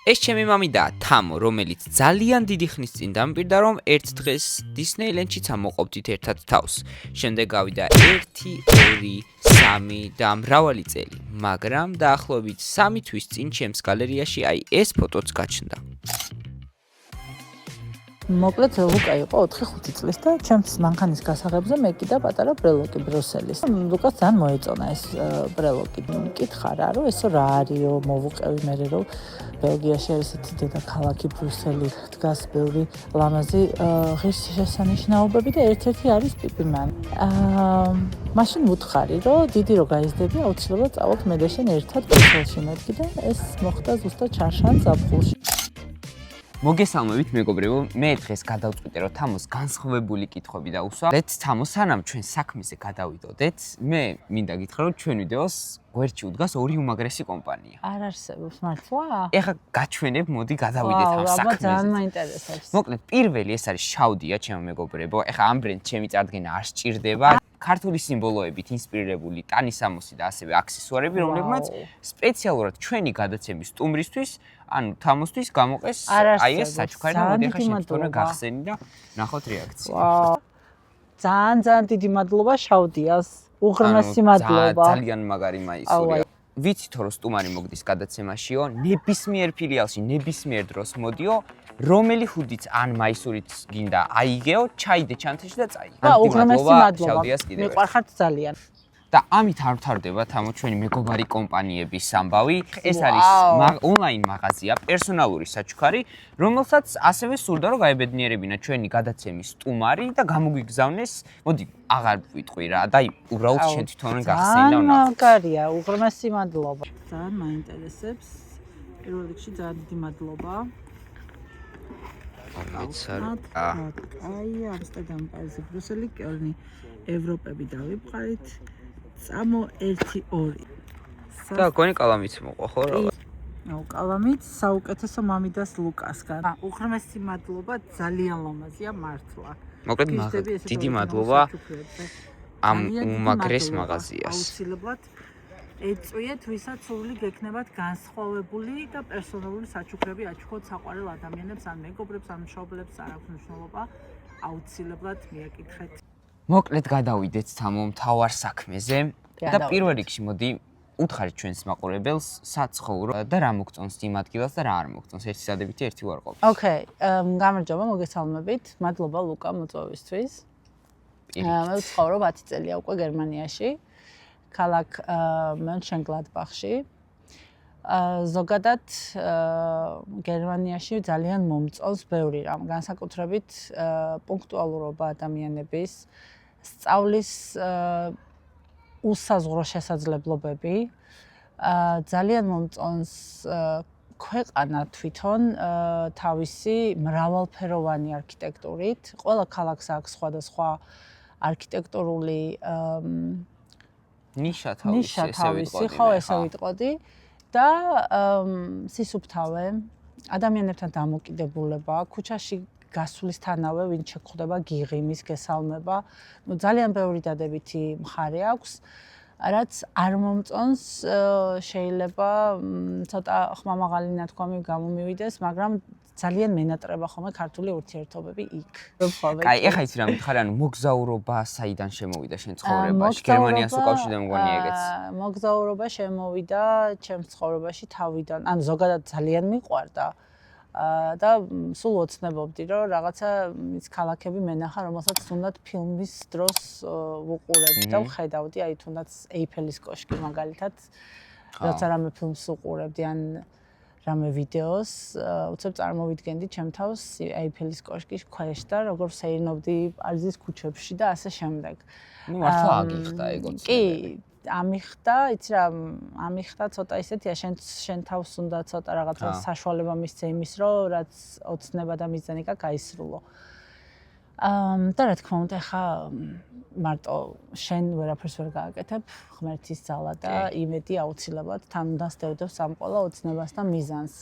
ეს ჩემი მამი და თამო, რომელიც ძალიან დიდი ხნის წინ დამკვირდა, რომ ერთ დღეს დისნეილენდში წამოყოფდით ერთად თავს. შემდეგ გავიდა 1, 2, 3 და მრავალი წელი, მაგრამ დაახლოებით 3 თვის წინ ჩემს გალერეაში აი ეს ფოტოც გაჩნდა. მოკლედ ლუკა იყო 4-5 წლის და ჩემს მანქანის გასაღებზე მე კიდე პატარა ბრელოკი ბრუსელის. ლუკას ძალიან მოეწონა ეს ბრელოკი. მკითხა რა, რომ ესო რა არისო, მოვუყევი მე რომ ბელგიაში არის ესეთი დედაქალაქი ბრუსელი, დგას ბევრი ლამაზი ღირსშესანიშნაობები და ერთ-ერთი არის პიპიმანი. მაშინ ვუთხარი, რომ დიდი რო გაიზრდები, აუცილებლად წავალთ მე და შენ ერთად ბრუსელში მეთქი და ეს მოხდა ზუსტად ჩარშან ზაფხულში. მოგესალმებით მეგობრებო, მე დღეს გადავწყვიტე რომ თამოს განსხვავებული კითხვები დაუსვა. დეთ თამო, სანამ ჩვენ საქმეზე გადავიდოდეთ, მე მინდა გითხრა რომ ჩვენ ვიდეოს გვერდში უდგას ორი უმაგრესი კომპანია. არ არსებობს მართლა? ეხლა გაჩვენებ, მოდი გადავიდეთ ამ საქმეზე. ძალიან მაინტერესებს. მოკლედ, პირველი ეს არის შავდია, ჩემო მეგობრებო. ეხლა ამ ბრენდს ჩემი წარდგენა არ სჭირდება. ქართული სიმბოლოებით ინსპირირებული ტანისამოსი და ასევე აქსესუარები, რომლებმაც სპეციალურად ჩვენი გადაცემის სტუმრისთვის, ანუ თამოსთვის გამოყეს აი ეს საჩუქარი და მოდი ახლა შენ თვითონ გახსენი და ნახოთ რეაქცია. ძალიან დიდი მადლობა შავდიას. უღრმესი მადლობა. ძალიან მაგარი მაისურია. ვიცით რომ სტუმარი მოგდის გადაცემაშიო, ნებისმიერ ფილიალში, ნებისმიერ დროს მოდიო, რომელი ხუდიც ან მაისურით გინდა აიგეო, ჩაიდე ჩანთაში და წაიგე. უღრმესი მადლობა. მიყვარხართ ძალიან. და ამით არ ვთარდება თამო ჩვენი მეგობარი კომპანიების ამბავი. ეს არის ონლაინ მაღაზია, პერსონალური საჩუქარი, რომელსაც ასევე სურდა რომ გაებედნიერებინა ჩვენი გადაცემის სტუმარი და გამოგვიგზავნეს. მოდი, აღარ ვიტყვი რა, და უბრალოდ შენ თვითონ გახსენი და ვნახოთ. მაგარია, უღრმესი მადლობა. ძალიან მაინტერესებს. პირველ რიგში ძალიან დიდი მადლობა. აი, ამსტერდამი, პარიზი, ბრუსელი, კელნი, ევროპები დავიბყარით. წამო 1-2. და გონი კალამიც მოყვა ხო რა? აუ, კალამიც საუკეთესო მამიდას ლუკასგან. უღრმესი მადლობა, ძალიან ლამაზია მართლა. მოკლედ დიდი მადლობა ამ უმაგრეს მაღაზიას. აუცილებლად ეწვიეთ, ვისაც სული გექნებათ განსხვავებული და პერსონალური საჩუქრები აჩუქოთ საყვარელ ადამიანებს, ან მეგობრებს, ან მშობლებს, არ აქვს მნიშვნელობა. აუცილებლად მიაკითხეთ. მოკლედ გადავიდეთ თამო მთავარ საქმეზე და პირველ რიგში მოდი უთხარით ჩვენს მაყურებელს საცხოვრო და რა მოგწონს იმ ადგილას და რა არ მოგწონს ერთი სადებითი ერთი უარყოფით. ოკეი, გამარჯობა, მოგესალმებით. მადლობა ლუკა მოწვევისთვის. მე ვცხოვრობ 10 წელია უკვე გერმანიაში, ქალაქ მენშენგლადბახში. ზოგადად გერმანიაში ძალიან მომწონს ბევრი რამ, განსაკუთრებით პუნქტუალურობა ადამიანების, სწავლის უსაზღვრო შესაძლებლობები. ძალიან მომწონს ქვეყანა თვითონ თავისი მრავალფეროვანი არქიტექტურით. ყველა ქალაქს აქვს სხვადასხვა არქიტექტურული ნიშა თავისი, ხო, ესე ვიტყოდი. და სისუფთავე, ადამიანებთან დამოკიდებულება, ქუჩაში გასვლისთანავე ვინ შეგხვდება გიღიმის გესალმება. ძალიან ბევრი დადებითი მხარე აქვს, რაც არ მომწონს, შეიძლება ცოტა ხმამაღალი ნათქვამი გამომივიდეს, მაგრამ ძალიან მენატრება ხოლმე ქართული ურთიერთობები იქ. კაი, ეხლა იცი რა მითხარი, ანუ მოგზაურობა საიდან შემოვიდა შენ ცხოვრებაში? გერმანიას უკავშირდა მგონი ეგეც. მოგზაურობა შემოვიდა ჩემს ცხოვრებაში თავიდან. ანუ ზოგადად ძალიან მიყვარდა და სულ ოცნებობდი, რომ რაღაცა ის ქალაქები მენახა, რომელსაც თუნდაც ფილმის დროს ვუყურებდი და ვხედავდი, აი თუნდაც ეიფელის კოშკი მაგალითად, როცა რამე ფილმს ვუყურებდი, ან რამე ვიდეოს, უცებ წარმოვიდგენდი ჩემ თავს ეიფელის კოშკის ქვეშ და როგორ ვსეირნობდი პარიზის ქუჩებში და ასე შემდეგ. ნუ მართლა აგიხდა ეგოც. კი, ამიხდა, იცი რა, ამიხდა ცოტა ისეთია, შენ თავს უნდა ცოტა რაღაცა საშუალება მისცე იმის, რომ რაც ოცნება და მიზანი გაქვს გაისრულო. და რა თქმა უნდა, ხა მარტო შენ ვერაფერს ვერ გააკეთებ, ღმერთის ძალა და იმედი აუცილებლად თან უნდა სდევდებს ამ ყველა ოცნებას და მიზანს.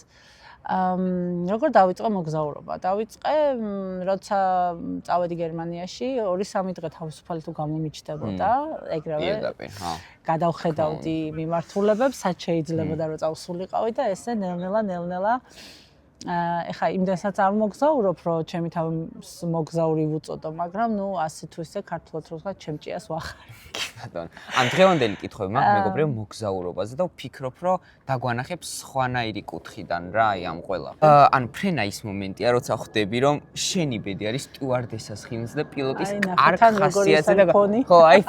როგორ დავიწყე მოგზაურობა? დავიწყე, როცა წავედი გერმანიაში, 2-3 დღე თავისუფალი თუ გამომიჩნდებოდა, ეგრევე გადავხედავდი მიმართულებებს, სად შეიძლებოდა რომ წავსულიყავი და ესე ნელ-ნელა ეხა იმდენსაც არ მოგზაურობ, რომ ჩემი თავის მოგზაური ვუწოდო, მაგრამ ნუ ასე თუ ისე ქართულად რო ვთქვა, ჩემ ჭიას ვახარე. ბატონო, ამ დღევანდელი კითხვები მაქვს მეგობრებო მოგზაურობაზე და ვფიქრობ, რომ დაგვანახებ სხვანაირი კუთხიდან რა აი ამ ყველა. ანუ ფრენა ის მომენტია, როცა ხვდები, რომ შენი ბედი არის სტიუარდესას ხილზე და პილოტის კარგ ხასიათზე და ხო, აი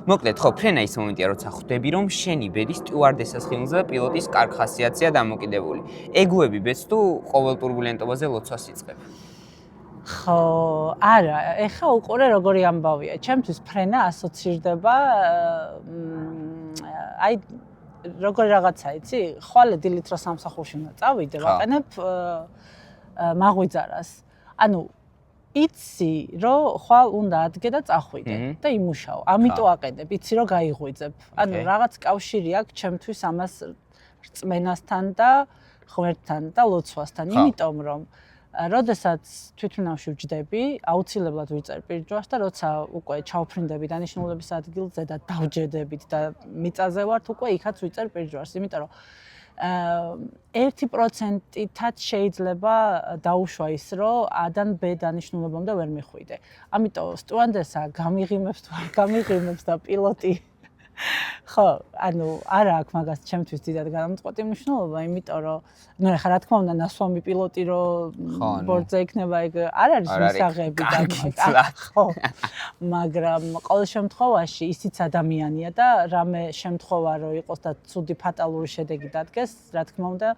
მოკლედ, ხო, ფრენა ის მომენტია, როცა ხვდები, რომ შენი ბედი სტიუარდესას ხილზე და პილოტის კარგ ხასიათზეა დამოკიდებული. ეგუები ბედს თუ ყოველ турბულენტობაზე ლოცვას იწყებ? ხო, არა, ეხა უყურე როგორი ამბავია. ჩემთვის ფრენა ასოცირდება აი როგორი რაღაცა, იცი? ხვალე დილით რო სამსახურში უნდა წავიდე, ვაყენებ მაღვიძარას. ანუ იცი, რომ ხვალ უნდა ადგე და წახვიდე და იმუშაო. ამიტომ აყენებ, იცი რომ გაიღვიძებ. ანუ რაღაც კავშირი აქვს ჩემთვის ამას რწმენასთან და ღვერდთან და ლოცვასთან, იმიტომ რომ როდესაც თვითმფრინავში ვჯდები, აუცილებლად ვიწერ პირჯვარს და როცა უკვე ჩავფრინდები დანიშნულების ადგილზე და დავჯედებით და მიწაზე ვართ, უკვე იქაც ვიწერ პირჯვარს, იმიტომ რომ 1%-ით შეიძლება დაუშვა ის, რომ A-დან B დანიშნულებამდე ვერ მიხვიდე. ამიტომ სტუარდესა გამიღიმებს და პილოტი ხო, ანუ არა აქვს მაგას ჩემთვის დიდად განამწყვეტი მნიშვნელობა, იმიტომ რომ ნუ ეხლა რა თქმა უნდა ნასვამი პილოტი რო ბორტზე იქნება ეგ არ არის მისაღები და ხო, მაგრამ ყოველ შემთხვევაში ისიც ადამიანია და რამე შემთხვევა რო იყოს და ცუდი ფატალური შედეგი დადგეს, რა თქმა უნდა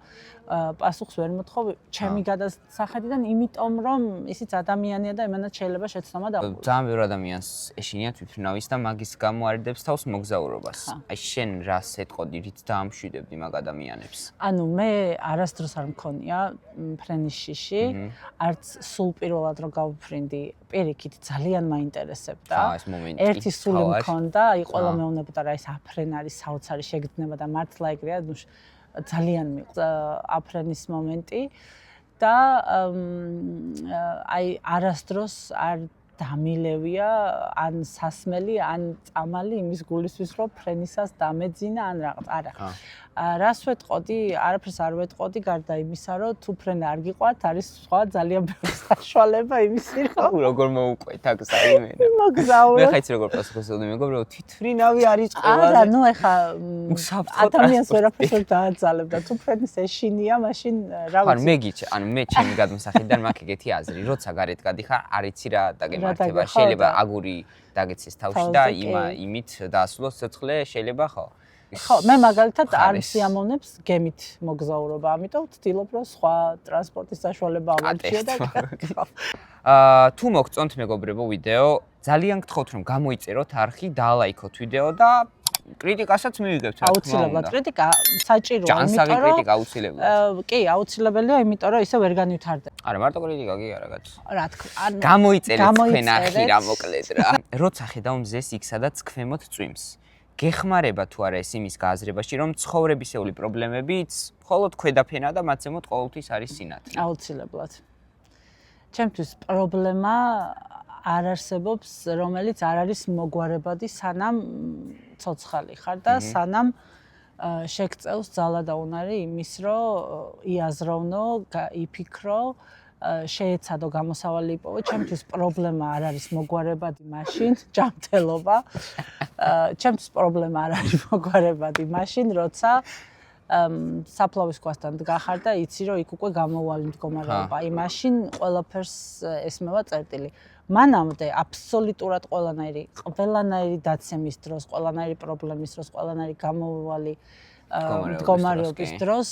პასუხს ვერ მოთხოვ ჩემი გადასახედიდან, იმიტომ რომ ისიც ადამიანია და იმანაც შეიძლება შეცდომა დაუყო. ძალიან ბევრი ადამიანს ეშინია თვითმფრინავის და მაგის გამო არიდებს თავს მოგზაურობას. აი შენ რას ეტყოდი, რით დაამშვიდებდი მაგ ადამიანებს? ანუ მე არასდროს არ მქონია ფრენის შიში, არც სულ პირველად რომ გავუფრინდი, პირიქით ძალიან მაინტერესებდა. ეს მომენტი. ერთი სული მქონდა, აი ყველა მეუბნებოდა რა ეს აფრენ არის, საოცარი შეგრძნება და მართლა ეგრეა, ნუ ძალიან მიყვარს აფრენის მომენტი და აი არასდროს არ დამილევია ან სასმელი, ან წამალი იმის გულისთვის, რომ ფრენისას დამეძინა ან რაღაც, არა. რას ვეტყოდი? არაფერს არ ვეტყოდი, გარდა იმისა, რომ თუ ფრენა არ გიყვართ, არის სხვა ძალიან ბევრი საშუალება იმისი, რომ როგორ მოუყვეთ აქ საიმენა. მოგზაურობ. მე ხაიც როგორ პასუხობდი, მეგობრებო, თვითმფრინავი არის ყველაზე. არა, ნუ ეხა ადამიანს ვერაფერს ვერ დააძალებ და თუ ფრენის ეშინია, მაშინ რა ვიცი. ანუ მე გიჩ, ანუ მე ჩემი გადმოსახედიდან მაქვს ეგეთი აზრი, როცა გარეთ გადიხარ, არ იცი რა დაგემართება, შეიძლება აგური დაგეცეს თავში და იმით დაასრულოს ცოცხლე, შეიძლება ხო. ხო, მე მაგალითად არ სიამოვნებს გემით მოგზაურობა, ამიტომ ვცდილობ რომ სხვა ტრანსპორტის საშუალება ავარჩიო და თუ მოგწონთ მეგობრებო ვიდეო, ძალიან გთხოვთ რომ გამოიწეროთ არხი, დაალაიქოთ ვიდეო და კრიტიკასაც მივიღებთ რა თქმა უნდა. აუცილებლად კრიტიკა საჭიროა, ჯანსაღი კრიტიკა აუცილებლად. კი, აუცილებელია, იმიტომ რომ ისე ვერ განვითარდება. არა, მარტო კრიტიკა კი არა, კაც. რა თქმა უნდა. გამოიწერეთ თქვენ არხი რა მოკლედ რა. როცა ხედავ მზეს იქ სადაც ქვემოთ წვიმს. გეხმარება თუ არა ეს იმის გააზრებაში, რომ ცხოვრებისეული პრობლემებიც მხოლოდ ქვედაფენა და მათ ზემოთ ყოველთვის არის სინათლე. აუცილებლად. ჩემთვის პრობლემა არ არსებობს, რომელიც არ არის მოგვარებადი, სანამ ცოცხალი ხარ და სანამ შეგწევს ძალა და უნარი იმის, რომ იაზროვნო, იფიქრო, შეეცადო გამოსავალი იპოვო. ჩემთვის პრობლემა არ არის მოგვარებადი მაშინ, ჯანმრთელობა. ჩემთვის პრობლემა არ არის მოგვარებადი მაშინ, როცა საფლავის ქვასთან დგახარ და იცი რომ იქ უკვე გამოვალ მდგომარეობა. აი მაშინ ყველაფერს ესმევა წერტილი. მანამდე აბსოლუტურად ყველანაირი დაცემის დროს, ყველანაირი პრობლემის დროს, ყველანაირი გამოვალი მდგომარეობის დროს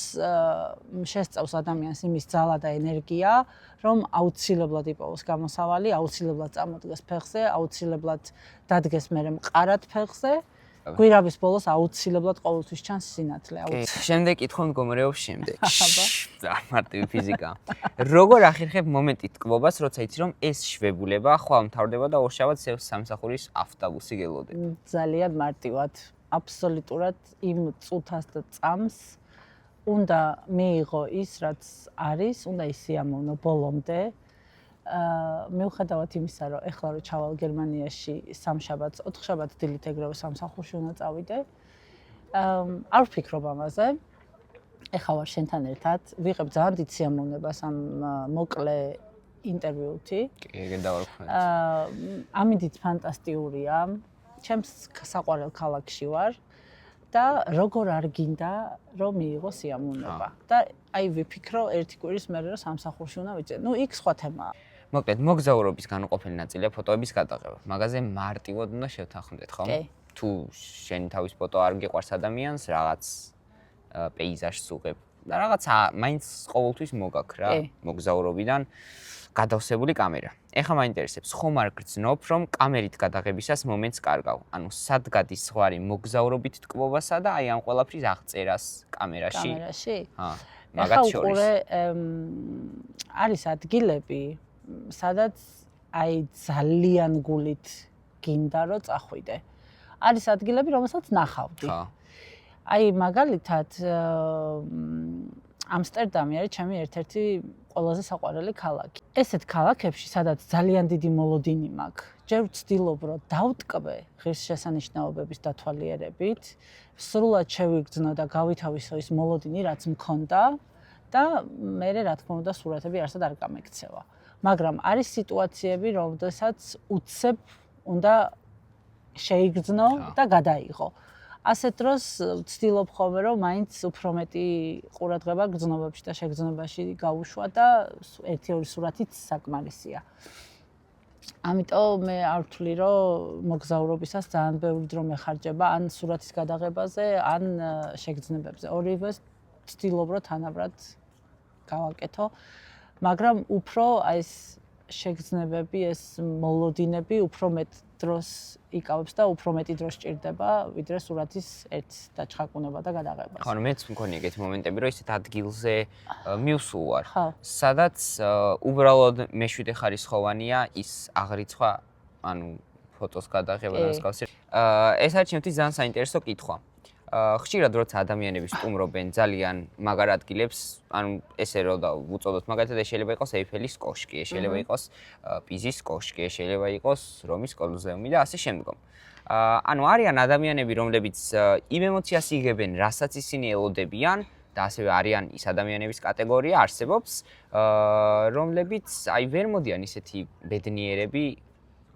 შესწავს ადამიანს იმის ძალა და ენერგია, რომ აუცილებლად იპოვოს გამოსავალი, აუცილებლად წამოდგეს ფეხზე, აუცილებლად დადგეს მერე მყარად ფეხზე. გვირაბის ბოლოს აუცილებლად ყოველთვის ჩანს სინათლე. შემდეგ კითხვა მდგომარეობს შემდეგ. მარტივი ფიზიკა. როგორ ახერხებ მომენტით ტკბობას, როცა იცი რომ ეს შვებულება ხვალ მთავრდება და ორშაბათ სამსახურის ავტობუსი გელოდები? ძალიან მარტივად. აბსოლუტურად იმ წუთას და წამს უნდა მიიღო ის, რაც არის, უნდა ისიამოვნო ბოლომდე. მიუხედავად იმისა, რომ ეხლა რო ჩავალ გერმანიაში სამშაბათს, 4 შაბათს დილით ეგრევე სამსახურში უნდა წავიდე. არ ვფიქრობ ამაზე. ეხლა ვარ შენთან ერთად, ვიღებ ძალიან დიდ სიამოვნებას ამ მოკლე ინტერვიუთი. კი, ეგრე დავარქვენ. ამინდით ფანტასტიურია. ჩემს საყვარელ ქალაქში ვარ და როგორ არ გინდა რომ მიიღო სიამოვნება. და აი ვიფიქრო ერთი კვირის მერე რომ სამსახურში უნდა ვიჭერ. ნუ იქ სხვა თემაა. მოკლედ, მოგზაურობის განუყოფელი ნაწილია ფოტოების გადაღება. მაგაზე მარტივად უნდა შევთანხმდეთ, ხო? თუ შენი თავის ფოტო არ გიყვარს ადამიანს, რაღაც პეიზაჟს უღებ და რაღაც მაინც ყოველთვის მოგაქ რა, მოგზაურობიდან გადავსებული კამერა. ეხლა მაინტერესებს, ხომ არ გრძნობ, რომ კამერით გადაღებისას მომენტს კარგავ? ანუ სად გადის ზღვარი მოგზაურობით თკბობასა და აი ამ ყველაფრის აღწერას კამერაში? კამერაში? მაგათ შორის. არის ადგილები, სადაც აი ძალიან გულით გინდა რომ წახვიდე. არის ადგილები, რომელსაც ნახავდი. აი მაგალითად ამსტერდამი არის ჩემი ერთ-ერთი ყველაზე საყვარელი ქალაქი. ესეთ ქალაქებში, სადაც ძალიან დიდი მოლოდინი მაქვს, ჯერ ვცდილობ რომ დავტკბე ღირსშესანიშნაობების დათვალიერებით, სრულად შევიგრძნო და გავითავისო ის მოლოდინი, რაც მქონდა და მე რა თქმა უნდა სურათები არსად არ გამექცევა. მაგრამ არის სიტუაციები, როდესაც უცებ უნდა შეიგრძნო და გადაიღო. ასეთ დროს ვცდილობ ხოლმე რომ მაინც უფრო მეტი ყურადღება გრძნობებში და შეგრძნებაში გავუშვა და ერთი-ორი სურათიც საკმარისია. ამიტომ მე არ ვთვლი რომ მოგზაურობისას ძალიან ბევრი დრო მეხარჯება ან სურათის გადაღებაზე, ან შეგრძნებებზე. ორივეს ვცდილობ რომ თანაბრად გავაკეთო, მაგრამ უფრო აი ეს შეგრძნებები, ეს მოლოდინები უფრო მეტ დროს იკავებს და უფრო მეტი დრო სჭირდება, ვიდრე სურათის ერთ დაჩხაკუნება და გადაღება. ხო, მეც მქონია ეგეთი მომენტები, რომ ისეთ ადგილზე მივსულ ვარ, სადაც უბრალოდ მეშვიდე ხარისხოვანია ის აღრიცხვა, ანუ ფოტოს გადაღება და მსგავსი. ეს არის ჩემთვის ძალიან საინტერესო კითხვა. ხშირად როცა ადამიანები სტუმრობენ ძალიან მაგარ ადგილებს, ანუ ესე რომ და უწოდოთ მაგალითად ეს შეიძლება იყოს ეიფელის კოშკი, ეს შეიძლება იყოს პიზის კოშკი, ეს შეიძლება იყოს რომის კოლოზეუმი და ასე შემდგომ. ანუ არიან ადამიანები, რომლებიც იმ ემოციას იღებენ, რასაც ისინი ელოდებიან და ასევე არიან ის ადამიანების კატეგორია არსებობს, რომლებიც აი ვერ მოდიან ისეთი ბედნიერები,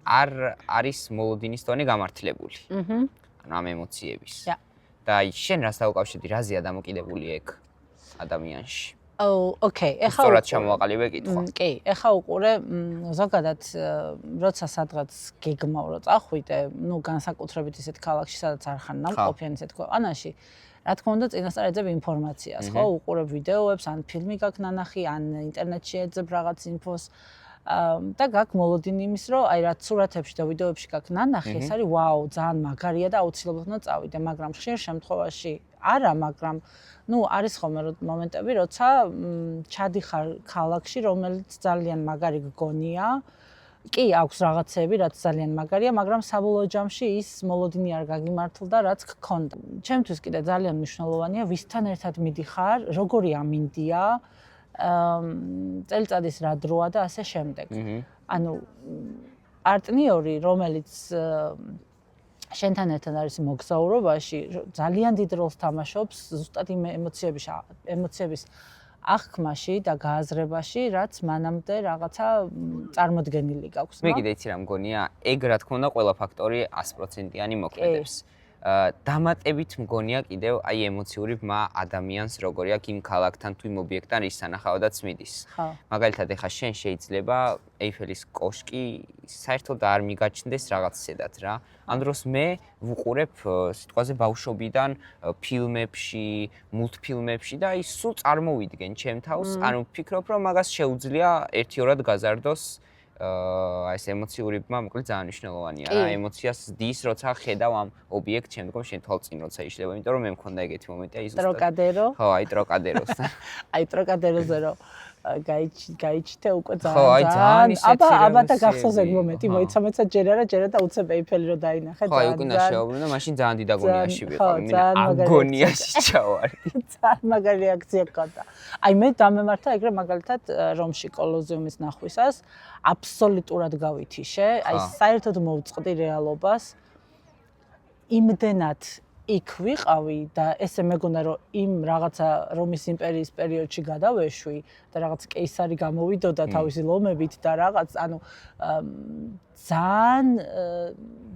არ არის მოლოდინის ტონი გამართლებული. ანუ ამ ემოციების. და აი შენ რას დაუკავშირდი, რაზეა დამოკიდებული ეგ ადამიანში? ოკეი, ეხლა სწორად ჩამოვაყალიბე კითხვა. კი, ეხლა უყურე ზოგადად როცა სადღაც გეგმავ რომ წახვიდე, ნუ განსაკუთრებით ისეთ ქალაქში, სადაც არ ხარ ნამყოფი ან ისეთ ქვეყანაში, რა თქმა უნდა წინასწარ ეძებ ინფორმაციას, ხო? უყურებ ვიდეოებს, ან ფილმი გაქვს ნანახი, ან ინტერნეტში ეძებ რაღაც ინფოს. და გაქვს მოლოდინი იმის, რომ აი რაც სურათებში და ვიდეოებში გაქვს ნანახი, ეს არის ვაუ, ძალიან მაგარია და აუცილებლად უნდა წავიდე, მაგრამ ხშირ შემთხვევაში არა, მაგრამ ნუ არის ხოლმე მომენტები, როცა ჩადიხარ ქალაქში, რომელიც ძალიან მაგარი გგონია. კი, აქვს რაღაცეები, რაც ძალიან მაგარია, მაგრამ საბოლოო ჯამში ის მოლოდინი არ გაგიმართლდა, რაც გქონდა. ჩემთვის კიდე ძალიან მნიშვნელოვანია, ვისთან ერთად მიდიხარ, როგორი ამინდია, წელიწადის რა დროა და ასე შემდეგ. ანუ პარტნიორი, რომელიც შენთან ერთად არის მოგზაურობაში, ძალიან დიდ როლს თამაშობს ზუსტად იმ ემოციების აღქმაში და გააზრებაში, რაც მანამდე რაღაცა წარმოდგენილი გაქვს. მე კიდე იცი რა მგონია, ეგ რა თქმა უნდა ყველა ფაქტორი 100%-იანი მოქმედებს. დამატებით მგონია კიდევ აი ემოციური ბმა ადამიანს როგორი აქვს იმ ქალაქთან თუ იმ ობიექტთან რის სანახავადაც მიდის. მაგალითად ეხა შენ შეიძლება ეიფელის კოშკი საერთოდ არ მიგაჩნდეს რაღაცედად რა. ამ დროს მე ვუყურებ სიტყვაზე ბავშვობიდან ფილმებში, მულტფილმებში და ის სულ წარმოვიდგენ ჩემ თავს, ანუ ვფიქრობ რომ მაგას შეუძლია ერთიორად გაზარდოს აი ეს ემოციური ბმა მოკლედ ძალიან მნიშვნელოვანია რა ემოციას დის როცა ხედავ ამ ობიექტს შემდგომ შენ თვალწინ როცა იშლება იმიტომ რომ მე მქონდა ეგეთი მომენტი აი ზუსტად ტროკადერო ხო აი ტროკადეროს აი ტროკადეროზე რომ გაიჩიტე უკვე ხო, აი, ძალიან ისეთი აბა და რემოსიები. გახსოვს ეგ მომენტი, ხო. მოიცამეცა ჯერ და უცებ ეიფელი რო დაინახე. ხო, აი უკნა შეაუბრუნე და მაშინ ძალიან დიდ აგონიაში ხო, ვიყავი. მე ძალიან მაგარი აგონიაში ჩავარდი. ძალიან მაგარი რეაქცია ჰქონდა. აი მე დამემართა ეგრე მაგალითად რომში კოლოზიუმის ნახვისას აბსოლუტურად გავითიშე, აი საერთოდ მოვწყდი რეალობას. იმდენად იქ ვიყავი და ესე მეგონა რომ იმ რაღაცა რომის იმპერიის პერიოდში გადავეშვი და რაღაც კეისარი გამოვიდოდა თავისი ლომებით და რაღაც ანუ ძალიან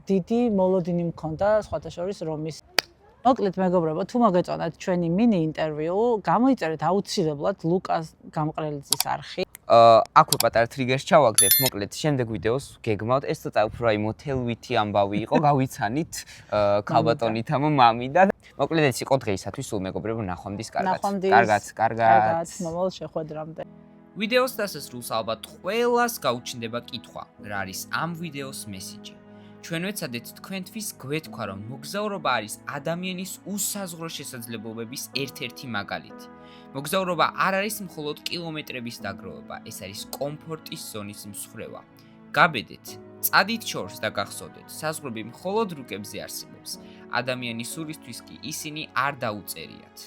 დიდი მოლოდინი მქონდა სხვათა შორის რომის. მოკლედ მეგობრებო, თუ მოგეწონათ ჩვენი მინი ინტერვიუ, გამოიწერეთ აუცილებლად ლუკას გამყრელიძის არხი. აქვე პატარა ტრიგერს ჩავაგდებ, მოკლედ შემდეგ ვიდეოს გეგმავთ, ეს ცოტა უფრო აი მოთელვითი ამბავი იყო, გავიცანით ქალბატონით ამ მამი და მოკლედ ეს იყო დღეისათვის, სულ მეგობრებო, ნახვამდის კარგად. კარგად, მომავალ შეხვედრამდე. ვიდეოს დასასრულს ალბათ ყველას გაუჩნდება კითხვა, რა არის ამ ვიდეოს მესიჯი. ჩვენ ვეცადეთ თქვენთვის გვეთქვა, რომ მოგზაურობა არის ადამიანის უსაზღვრო შესაძლებლობების ერთ-ერთი მაგალითი. მოგზაურობა არ არის მხოლოდ კილომეტრების დაგროვება, ეს არის კომფორტის ზონის მსხვერპლობა. გაბედეთ, წადით შორს და გახსოვდეთ, საზღვრები მხოლოდ რუკებზე არსებობს. ადამიანის სურვისთვის კი ისინი არ დაუწერიათ.